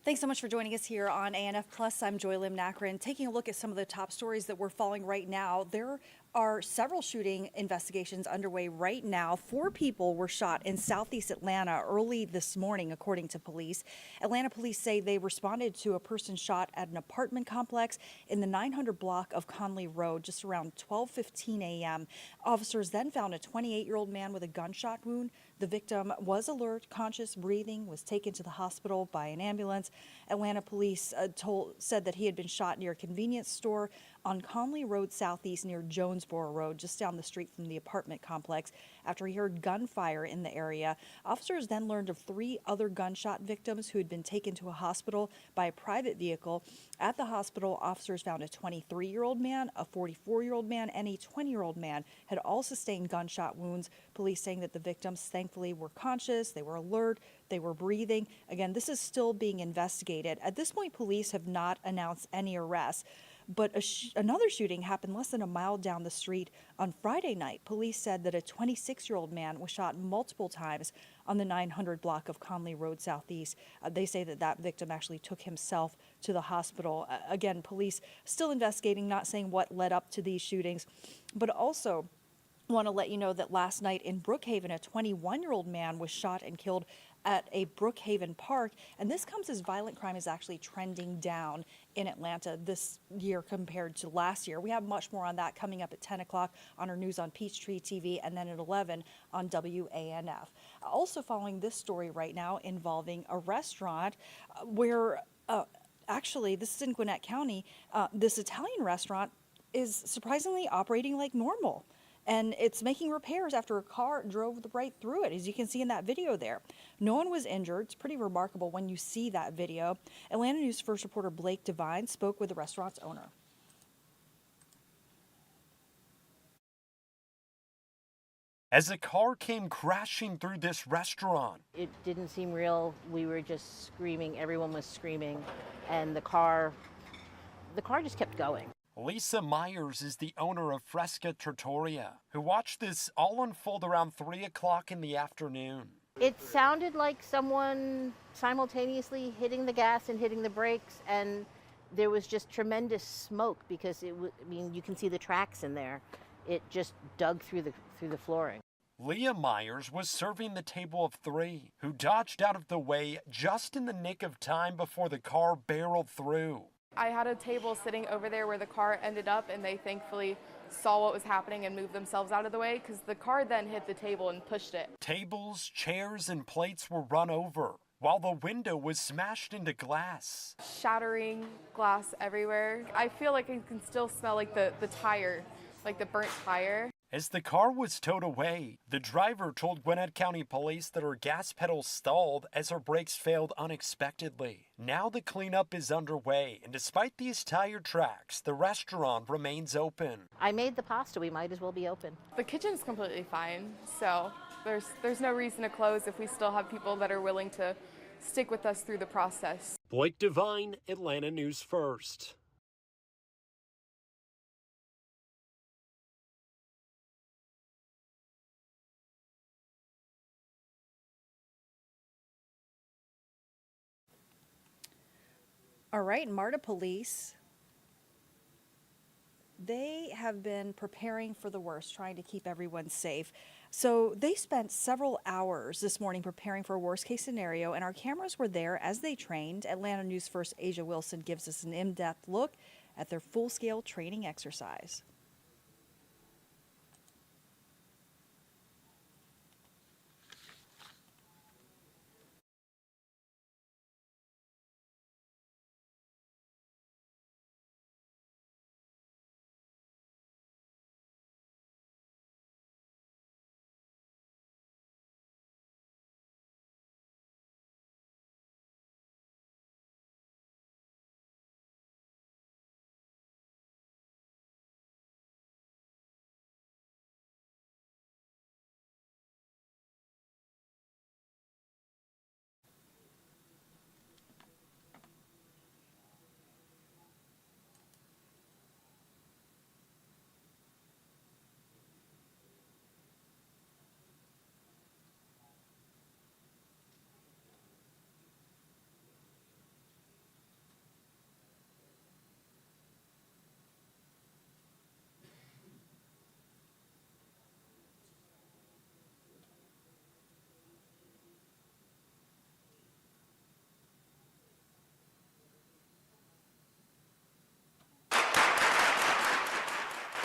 Thanks so much for joining us here on ANF Plus. I'm Joy Lim Nakrin. Taking a look at some of the top stories that we're following right now. There are several shooting investigations underway right now. 4 people were shot in southeast Atlanta early this morning, according to police. Atlanta police say they responded to a person shot at an apartment complex in the 900 block of Conley Road just around 12:15 a.m. Officers then found a 28-year-old man with a gunshot wound. The victim was alert, conscious, breathing, was taken to the hospital by an ambulance. Atlanta police said that he had been shot near a convenience store on Conley Road Southeast near Jonesboro Road, just down the street from the apartment complex, after he heard gunfire in the area. Officers then learned of 3 other gunshot victims who had been taken to a hospital by a private vehicle. At the hospital, officers found a 23-year-old man, a 44-year-old man, and a 20-year-old man had all sustained gunshot wounds. Police saying that the victims thankfully were conscious, they were alert, they were breathing. Again, this is still being investigated. At this point, police have not announced any arrests. But another shooting happened less than a mile down the street on Friday night. Police said that a 26-year-old man was shot multiple times on the 900 block of Conley Road Southeast. They say that that victim actually took himself to the hospital. Again, police still investigating, not saying what led up to these shootings, but also want to let you know that last night in Brookhaven, a 21-year-old man was shot and killed at a Brookhaven park. And this comes as violent crime is actually trending down in Atlanta this year compared to last year. We have much more on that coming up at 10 o'clock on our news on Peachtree TV and then at 11 on WANF. Also following this story right now involving a restaurant where actually this is in Gwinnett County. This Italian restaurant is surprisingly operating like normal. And it's making repairs after a car drove right through it, as you can see in that video there. No one was injured. It's pretty remarkable when you see that video. Atlanta News First reporter Blake Devine spoke with the restaurant's owner. As a car came crashing through this restaurant, it didn't seem real. We were just screaming. Everyone was screaming. And the car just kept going. Lisa Myers is the owner of Fresca Trattoria, who watched this all unfold around 3 o'clock in the afternoon. It sounded like someone simultaneously hitting the gas and hitting the brakes, and there was just tremendous smoke because you can see the tracks in there. It just dug through the flooring. Leah Myers was serving the table of 3, who dodged out of the way just in the nick of time before the car barreled through. I had a table sitting over there where the car ended up, and they thankfully saw what was happening and moved themselves out of the way because the car then hit the table and pushed it. Tables, chairs, and plates were run over, while the window was smashed into glass. Shattering glass everywhere. I feel like I can still smell like the tire, like the burnt tire. As the car was towed away, the driver told Gwinnett County Police that her gas pedal stalled as her brakes failed unexpectedly. Now the cleanup is underway, and despite these tire tracks, the restaurant remains open. I made the pasta. We might as well be open. The kitchen's completely fine, so there's no reason to close if we still have people that are willing to stick with us through the process. Blake Devine, Atlanta News First. All right, MARTA police, they have been preparing for the worst, trying to keep everyone safe. So they spent several hours this morning preparing for a worst case scenario, and our cameras were there as they trained. Atlanta News First Asia Wilson gives us an in-depth look at their full-scale training exercise.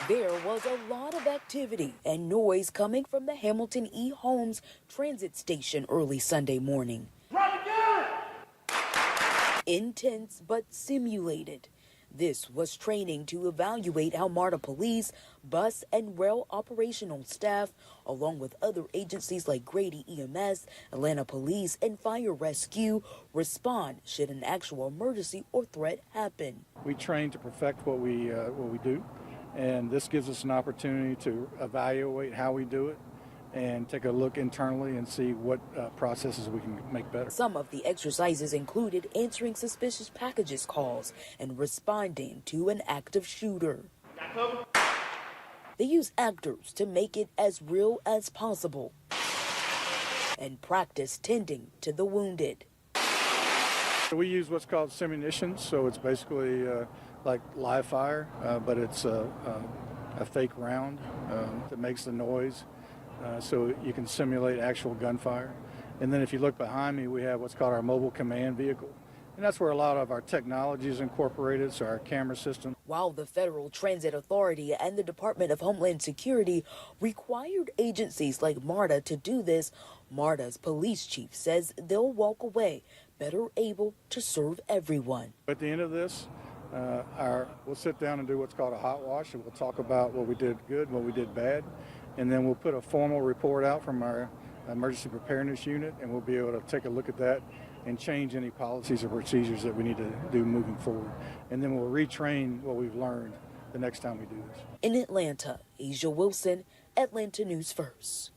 There was a lot of activity and noise coming from the Hamilton E. Holmes transit station early Sunday morning. Intense but simulated. This was training to evaluate how MARTA police, bus, and rail operational staff, along with other agencies like Grady EMS, Atlanta Police, and Fire Rescue, respond should an actual emergency or threat happen. We train to perfect what we do, and this gives us an opportunity to evaluate how we do it and take a look internally and see what processes we can make better. Some of the exercises included answering suspicious packages calls and responding to an active shooter. They use actors to make it as real as possible and practice tending to the wounded. We use what's called simunitions, so it's basically like live fire, but it's a fake round that makes the noise. So you can simulate actual gunfire. And then if you look behind me, we have what's called our mobile command vehicle. And that's where a lot of our technology is incorporated, so our camera system. While the Federal Transit Authority and the Department of Homeland Security required agencies like MARTA to do this, MARTA's police chief says they'll walk away better able to serve everyone. At the end of this, we'll sit down and do what's called a hot wash, and we'll talk about what we did good, what we did bad. And then we'll put a formal report out from our emergency preparedness unit, and we'll be able to take a look at that and change any policies or procedures that we need to do moving forward. And then we'll retrain what we've learned the next time we do this. In Atlanta, Asia Wilson, Atlanta News First.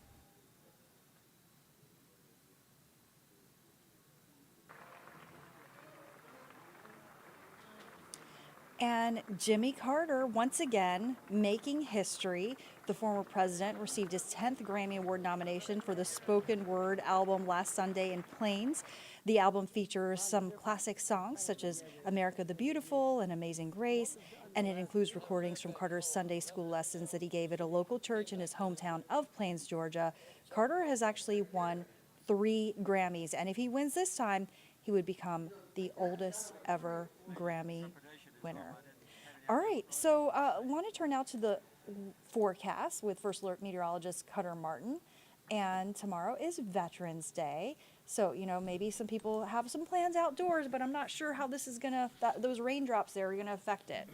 And Jimmy Carter, once again, making history. The former president received his 10th Grammy Award nomination for the spoken word album last Sunday in Plains. The album features some classic songs such as America the Beautiful and Amazing Grace, and it includes recordings from Carter's Sunday school lessons that he gave at a local church in his hometown of Plains, Georgia. Carter has actually won 3 Grammys, and if he wins this time, he would become the oldest ever Grammy winner. All right, so I want to turn now to the forecast with First Alert meteorologist Cutter Martin. And tomorrow is Veterans Day. So, you know, maybe some people have some plans outdoors, but I'm not sure how this is going to, those raindrops there are going to affect it.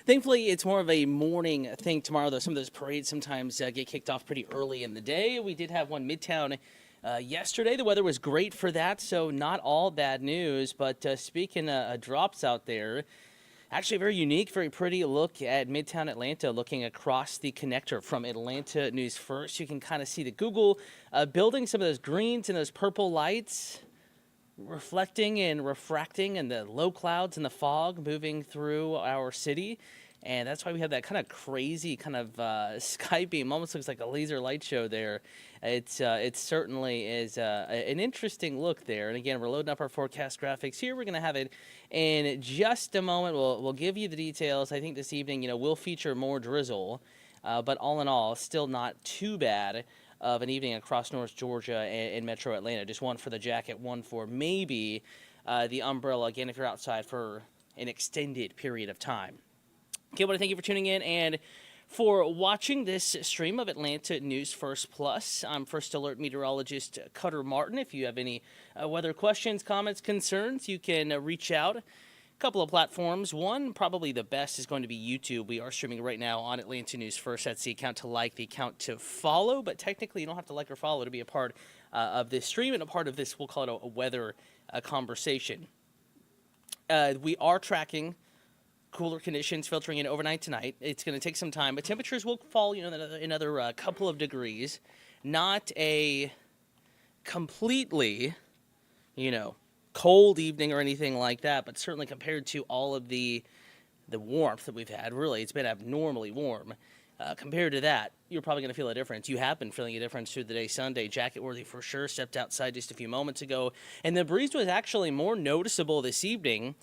Thankfully, it's more of a morning thing tomorrow, though some of those parades sometimes get kicked off pretty early in the day. We did have one midtown yesterday. The weather was great for that, so not all bad news. But speaking of drops out there, actually a very unique, very pretty look at Midtown Atlanta, looking across the connector from Atlanta News First. You can kind of see the Google building, some of those greens and those purple lights reflecting and refracting, and the low clouds and the fog moving through our city. And that's why we have that kind of crazy kind of sky beam, almost looks like a laser light show there. It certainly is an interesting look there. And again, we're loading up our forecast graphics here. We're going to have it in just a moment. We'll give you the details. I think this evening, we'll feature more drizzle, but all in all, still not too bad of an evening across North Georgia and Metro Atlanta. Just one for the jacket, one for maybe the umbrella, again, if you're outside for an extended period of time. Okay, I want to thank you for tuning in and for watching this stream of Atlanta News First Plus. I'm First Alert meteorologist Cutter Martin. If you have any weather questions, comments, concerns, you can reach out. A couple of platforms. One, probably the best, is going to be YouTube. We are streaming right now on Atlanta News First. That's the account to like, the account to follow, but technically you don't have to like or follow to be a part of this stream and a part of this, we'll call it a weather conversation. We are tracking cooler conditions filtering in overnight tonight. It's going to take some time, but temperatures will fall, another couple of degrees. Not a completely, cold evening or anything like that, but certainly compared to all of the warmth that we've had, really, it's been abnormally warm. Compared to that, you're probably going to feel a difference. You have been feeling a difference through the day Sunday. Jacket worthy for sure. Stepped outside just a few moments ago. And the breeze was actually more noticeable this evening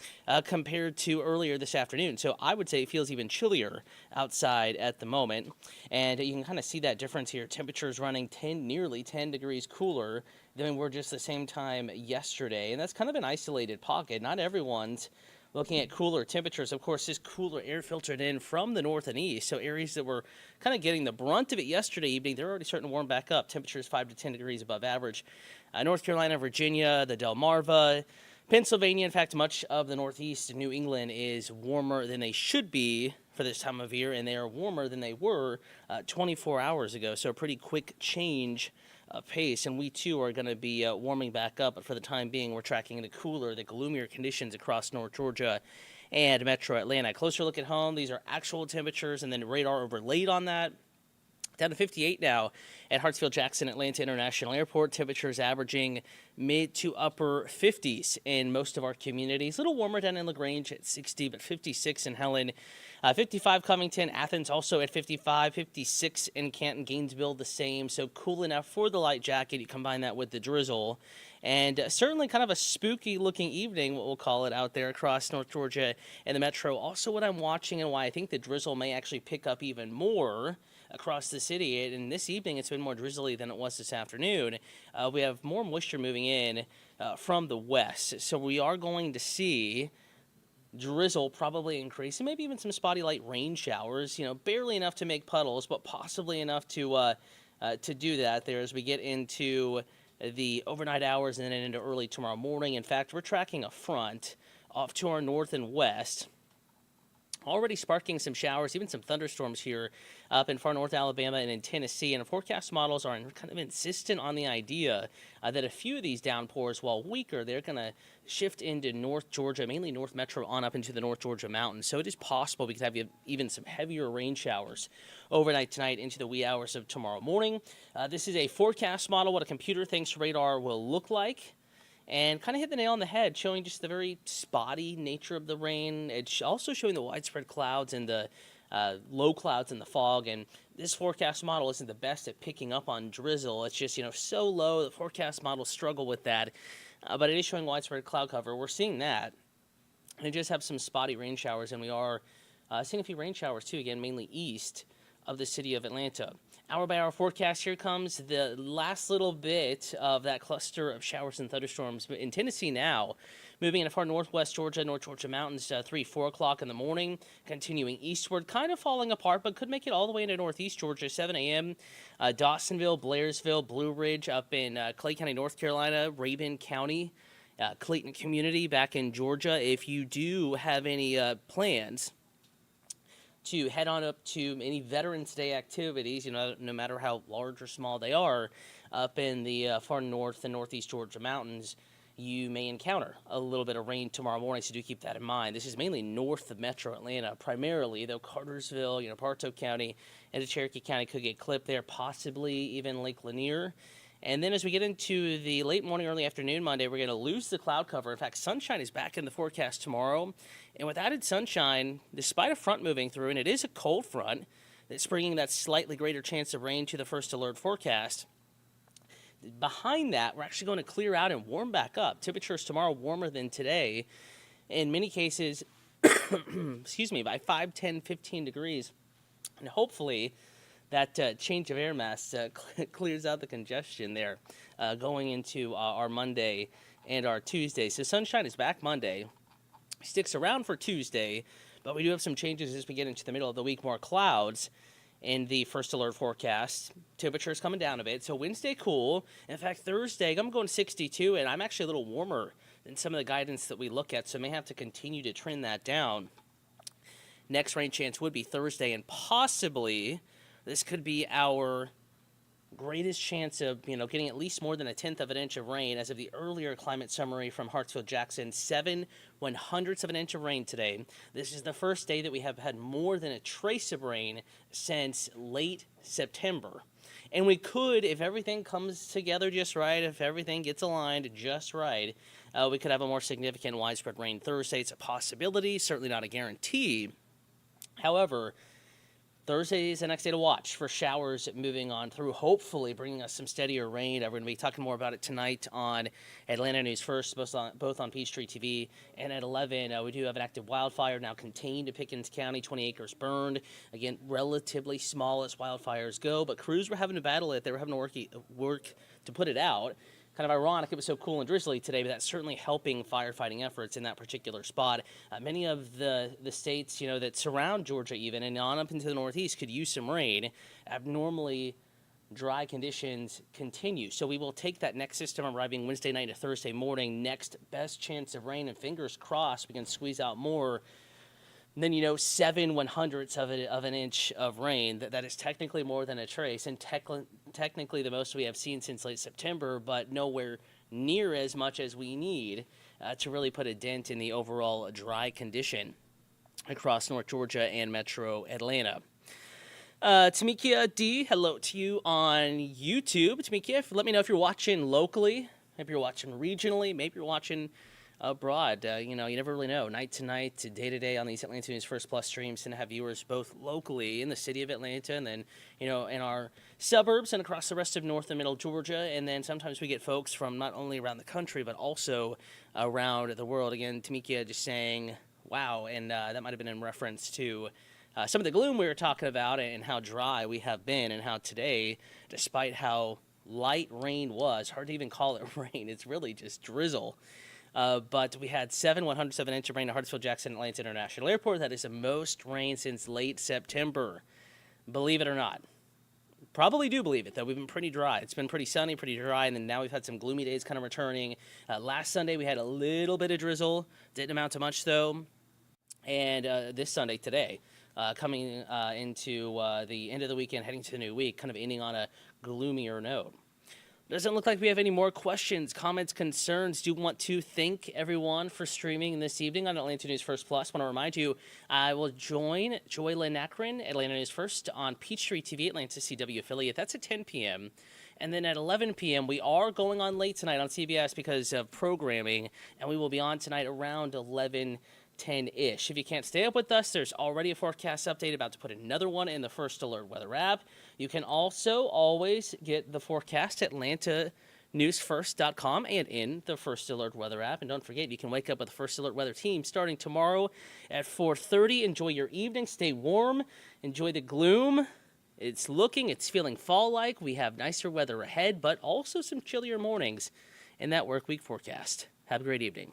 compared to earlier this afternoon. So I would say it feels even chillier outside at the moment. And you can kind of see that difference here. Temperatures running nearly 10 degrees cooler than we were just the same time yesterday. And that's kind of an isolated pocket. Not everyone's Looking at cooler temperatures, of course, this cooler air filtered in from the north and east. So areas that were kind of getting the brunt of it yesterday evening, they're already starting to warm back up. Temperatures 5 to 10 degrees above average. North Carolina, Virginia, the Delmarva, Pennsylvania, in fact, much of the Northeast and New England is warmer than they should be for this time of year, and they are warmer than they were 24 hours ago. So a pretty quick change pace, and we too are going to be warming back up. But for the time being, we're tracking the cooler, the gloomier conditions across North Georgia and Metro Atlanta. Closer look at home. These are actual temperatures, and then radar overlaid on that. Down to 58 now at Hartsfield-Jackson Atlanta International Airport. Temperatures averaging mid to upper 50s in most of our communities. A little warmer down in LaGrange at 60, but 56 in Helen. 55 Covington, Athens also at 55, 56 in Canton, Gainesville the same. So cool enough for the light jacket. You combine that with the drizzle. And certainly kind of a spooky looking evening, what we'll call it, out there across North Georgia and the metro. Also what I'm watching and why I think the drizzle may actually pick up even more across the city. And this evening it's been more drizzly than it was this afternoon. We have more moisture moving in from the west. So we are going to see drizzle probably increase, and maybe even some spotty light rain showers, barely enough to make puddles, but possibly enough to do that there as we get into the overnight hours and then into early tomorrow morning. In fact, we're tracking a front off to our north and west, already sparking some showers, even some thunderstorms here up in far north Alabama and in Tennessee. And forecast models are kind of insistent on the idea that a few of these downpours, while weaker, they're going to shift into North Georgia, mainly North Metro on up into the North Georgia mountains. So it is possible we could have even some heavier rain showers overnight tonight into the wee hours of tomorrow morning. This is a forecast model, what a computer thinks radar will look like. And kind of hit the nail on the head, showing just the very spotty nature of the rain. It's also showing the widespread clouds and the low clouds and the fog. And this forecast model isn't the best at picking up on drizzle. It's just, so low. The forecast models struggle with that. But it is showing widespread cloud cover. We're seeing that. And it just have some spotty rain showers. And we are seeing a few rain showers, too, again, mainly east of the city of Atlanta. Hour by hour forecast, here comes the last little bit of that cluster of showers and thunderstorms in Tennessee now, moving into far northwest Georgia, North Georgia mountains, 3, 4 o'clock in the morning, continuing eastward, kind of falling apart, but could make it all the way into northeast Georgia, 7 a.m. Dawsonville, Blairsville, Blue Ridge up in Clay County, North Carolina, Rabun County, Clayton Community back in Georgia. If you do have any plans to head on up to any Veterans Day activities, no matter how large or small they are, up in the far north and northeast Georgia mountains, you may encounter a little bit of rain tomorrow morning, so do keep that in mind. This is mainly north of Metro Atlanta, primarily, though Cartersville, Bartow County, and Cherokee County could get clipped there, possibly even Lake Lanier. And then as we get into the late morning, early afternoon Monday, we're going to lose the cloud cover. In fact, sunshine is back in the forecast tomorrow. And with added sunshine, despite a front moving through, and it is a cold front that's bringing that slightly greater chance of rain to the first alert forecast, behind that, we're actually going to clear out and warm back up. Temperatures tomorrow warmer than today. In many cases, by 5, 10, 15 degrees. And hopefully that change of air mass clears out the congestion there going into our Monday and our Tuesday. So sunshine is back Monday, sticks around for Tuesday, but we do have some changes as we get into the middle of the week. More clouds in the first alert forecast. Temperatures coming down a bit. So Wednesday cool. In fact, Thursday I'm going 62, and I'm actually a little warmer than some of the guidance that we look at, so may have to continue to trend that down. Next rain chance would be Thursday, and possibly this could be our greatest chance of, getting at least more than 1/10 of an inch of rain. As of the earlier climate summary from Hartsfield-Jackson, 7/100ths of an inch of rain today. This is the first day that we have had more than a trace of rain since late September. And we could, if everything comes together just right, if everything gets aligned just right, we could have a more significant widespread rain Thursday. It's a possibility, certainly not a guarantee. However, Thursday is the next day to watch for showers moving on through, hopefully bringing us some steadier rain. We're going to be talking more about it tonight on Atlanta News First, both on Peachtree TV and at 11. We do have an active wildfire now contained to Pickens County, 20 acres burned. Again, relatively small as wildfires go, but crews were having to battle it. They were having to work to put it out. kind of ironic it was so cool and drizzly today, but that's certainly helping firefighting efforts in that particular spot. Many of the states, that surround Georgia even and on up into the northeast could use some rain. Abnormally dry conditions continue. So we will take that next system arriving Wednesday night to Thursday morning. Next best chance of rain, and fingers crossed we can squeeze out more than 7/100ths of an inch of rain. That is technically more than a trace, and technically the most we have seen since late September, but nowhere near as much as we need to really put a dent in the overall dry condition across North Georgia and Metro Atlanta. Tamikia D, hello to you on YouTube. Tamikia, let me know if you're watching locally, maybe you're watching regionally, maybe you're watching abroad. You never really know. Night to night, day to day on these Atlanta News First Plus streams, and have viewers both locally in the city of Atlanta and then, in our suburbs and across the rest of North and Middle Georgia. And then sometimes we get folks from not only around the country, but also around the world. Again, Tamikia just saying, wow, and that might have been in reference to some of the gloom we were talking about and how dry we have been, and how today, despite how light rain was, hard to even call it rain, it's really just drizzle. But we had 7/100ths of an inch of rain at Hartsfield-Jackson Atlanta International Airport. That is the most rain since late September. Believe it or not. Probably do believe it, though. We've been pretty dry. It's been pretty sunny, pretty dry, and then now we've had some gloomy days kind of returning. Last Sunday we had a little bit of drizzle. Didn't amount to much, though. And this Sunday, today, coming into the end of the weekend, heading to the new week, kind of ending on a gloomier note. Doesn't look like we have any more questions, comments, concerns. Do want to thank everyone for streaming this evening on Atlanta News First Plus. Want to remind you, I will join Joy Lynn Akron, Atlanta News First, on Peachtree TV, Atlanta CW affiliate. That's at 10 p.m. And then at 11 p.m., we are going on late tonight on CBS because of programming, and we will be on tonight around 11:10-ish. If you can't stay up with us, there's already a forecast update, about to put another one in the First Alert Weather app. You can also always get the forecast at AtlantaNewsFirst.com and in the First Alert Weather app. And don't forget, you can wake up with the First Alert Weather team starting tomorrow at 4:30. Enjoy your evening. Stay warm. Enjoy the gloom. It's feeling fall-like. We have nicer weather ahead, but also some chillier mornings in that work week forecast. Have a great evening.